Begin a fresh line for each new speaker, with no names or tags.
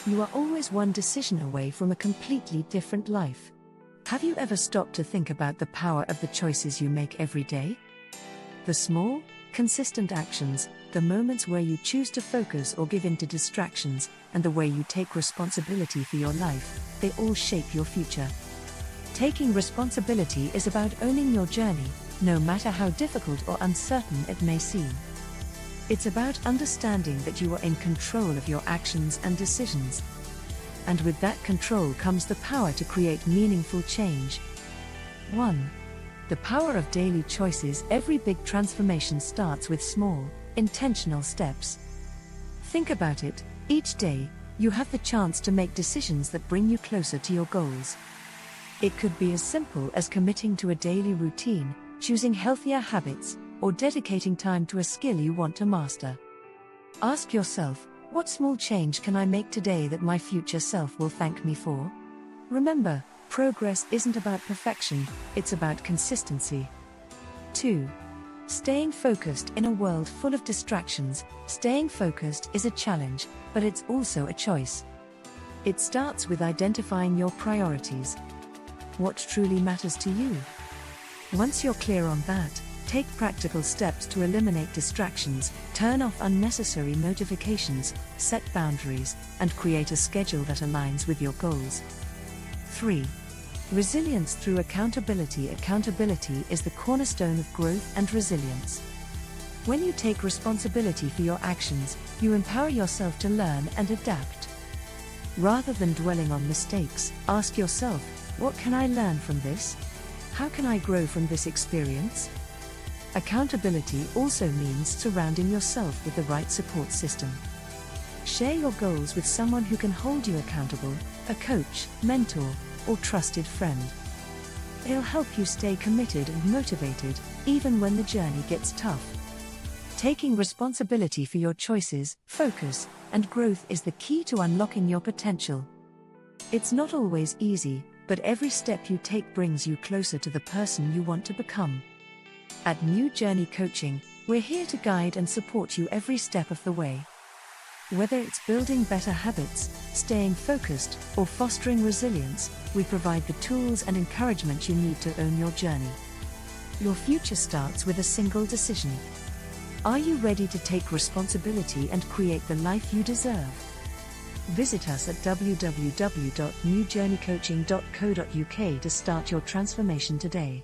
You are always one decision away from a completely different life. Have you ever stopped to think about the power of the choices you make every day? The small, consistent actions, the moments where you choose to focus or give in to distractions, and the way you take responsibility for your life, they all shape your future. Taking responsibility is about owning your journey, no matter how difficult or uncertain it may seem. It's about understanding that you are in control of your actions and decisions. And with that control comes the power to create meaningful change. 1. The power of daily choices. Every big transformation starts with small, intentional steps. Think about it. Each day, you have the chance to make decisions that bring you closer to your goals. It could be as simple as committing to a daily routine, choosing healthier habits, or dedicating time to a skill you want to master. Ask yourself, what small change can I make today that my future self will thank me for? Remember, progress isn't about perfection, it's about consistency. 2. Staying focused in a world full of distractions. Staying focused is a challenge, but it's also a choice. It starts with identifying your priorities. What truly matters to you? Once you're clear on that, take practical steps to eliminate distractions, turn off unnecessary notifications, set boundaries, and create a schedule that aligns with your goals. 3. Resilience through accountability. Accountability is the cornerstone of growth and resilience. When you take responsibility for your actions, you empower yourself to learn and adapt. Rather than dwelling on mistakes, ask yourself, what can I learn from this? How can I grow from this experience? Accountability also means surrounding yourself with the right support system. Share your goals with someone who can hold you accountable, a coach, mentor, or trusted friend. They'll help you stay committed and motivated, even when the journey gets tough. Taking responsibility for your choices, focus, and growth is the key to unlocking your potential. It's not always easy, but every step you take brings you closer to the person you want to become. At New Journey Coaching, we're here to guide and support you every step of the way. Whether it's building better habits, staying focused, or fostering resilience, we provide the tools and encouragement you need to own your journey. Your future starts with a single decision. Are you ready to take responsibility and create the life you deserve? Visit us at www.newjourneycoaching.co.uk to start your transformation today.